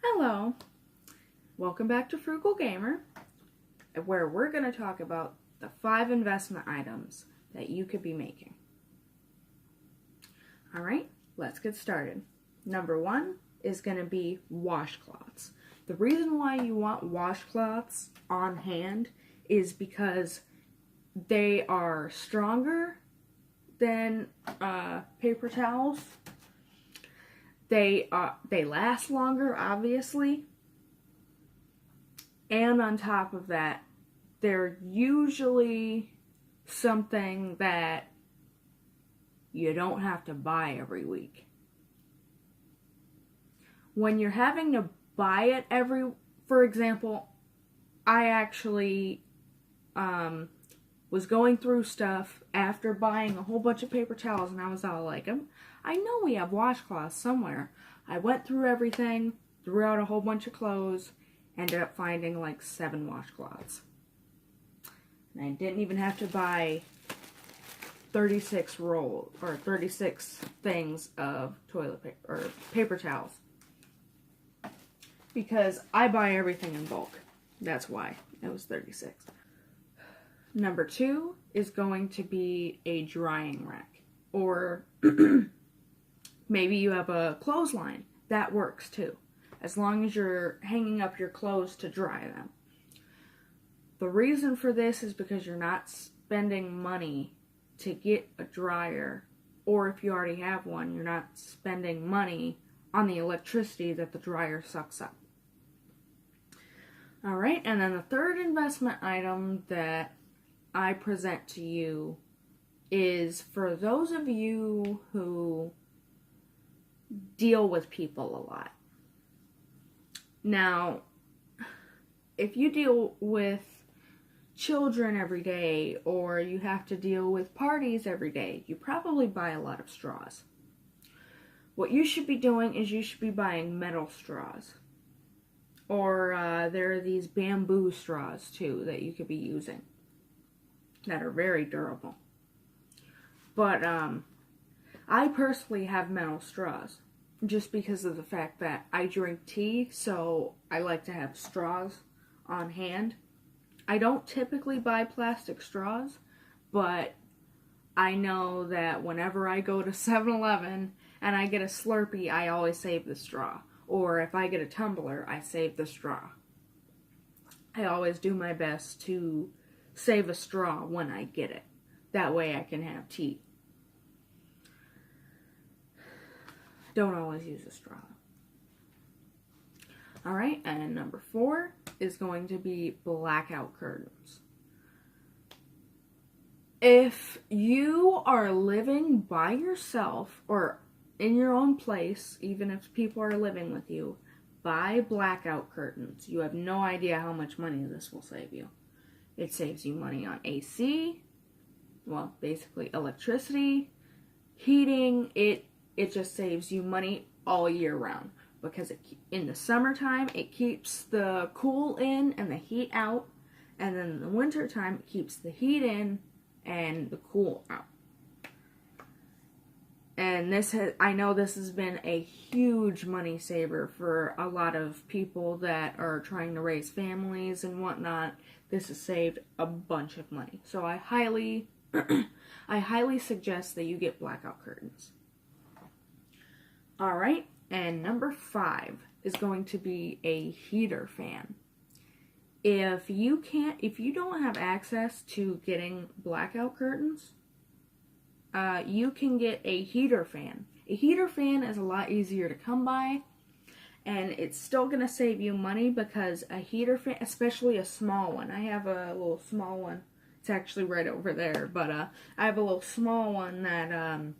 Hello, welcome back to Frugal Gamer, where we're going to talk about the 5 investment items that you could be making. Alright, let's get started. Number 1 is going to be washcloths. The reason why you want washcloths on hand is because they are stronger than paper towels. They last longer, obviously, and on top of that, they're usually something that you don't have to buy every week. When you're having to buy it for example, I actually was going through stuff after buying a whole bunch of paper towels, and I was all like, I know we have washcloths somewhere. I went through everything, threw out a whole bunch of clothes, ended up finding like 7 washcloths. And I didn't even have to buy 36 things of toilet paper or paper towels, because I buy everything in bulk. That's why it was 36. Number 2 is going to be a drying rack, or maybe you have a clothesline. That works too, as long as you're hanging up your clothes to dry them. The reason for this is because you're not spending money to get a dryer, or if you already have one, you're not spending money on the electricity that the dryer sucks up. Alright, and then the third investment item that I present to you is for those of you who deal with people a lot. Now, if you deal with children every day, or you have to deal with parties every day, you probably buy a lot of straws. What you should be doing is you should be buying metal straws. Or there are these bamboo straws too that you could be using that are very durable. But I personally have metal straws just because of the fact that I drink tea, so I like to have straws on hand. I don't typically buy plastic straws, but I know that whenever I go to 7-Eleven and I get a Slurpee, I always save the straw. Or if I get a tumbler, I save the straw. I always do my best to save a straw when I get it. That way I can have tea. Don't always use a straw. Alright, and number 4 is going to be blackout curtains. If you are living by yourself or in your own place, even if people are living with you, buy blackout curtains. You have no idea how much money this will save you. It saves you money on AC, well, basically electricity, heating. It just saves you money all year round, because in the summertime it keeps the cool in and the heat out, and then in the wintertime it keeps the heat in and the cool out. And I know this has been a huge money saver for a lot of people that are trying to raise families and whatnot. This has saved a bunch of money. So I highly suggest that you get blackout curtains. Alright, and number 5 is going to be a heater fan. If you don't have access to getting blackout curtains, you can get a heater fan. A heater fan is a lot easier to come by, and it's still going to save you money, because a heater fan, especially a small one, I have a little small one, it's actually right over there, but I have a little small one that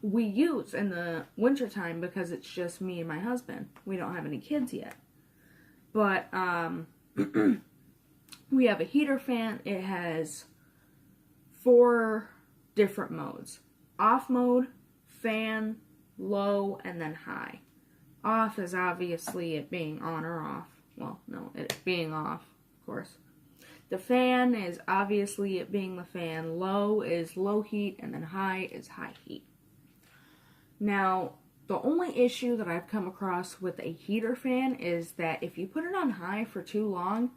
we use in the wintertime because it's just me and my husband. We don't have any kids yet. But we have a heater fan. It has 4 different modes: off mode, fan, low, and then high. Off is obviously it being on or off. Well, no, it being off, of course. The fan is obviously it being the fan. Low is low heat, and then high is high heat. Now, The only issue that I've come across with a heater fan is that if you put it on high for too long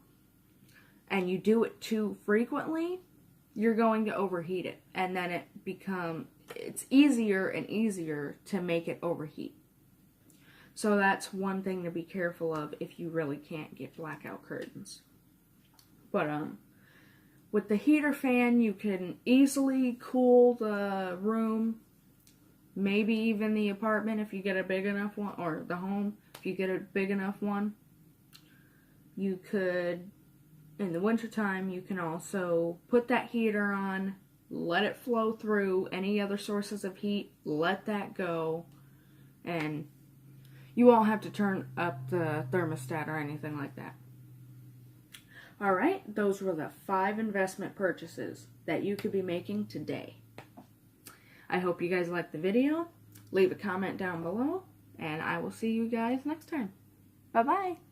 and you do it too frequently, you're going to overheat it. And then it's easier and easier to make it overheat. So that's one thing to be careful of if you really can't get blackout curtains. But with the heater fan, you can easily cool the room, maybe even the apartment if you get a big enough one, or the home if you get a big enough one. You could, in the wintertime, you can also put that heater on, let it flow through any other sources of heat, let that go, and you won't have to turn up the thermostat or anything like that. Alright, those were the 5 investment purchases that you could be making today. I hope you guys liked the video. Leave a comment down below, and I will see you guys next time. Bye-bye.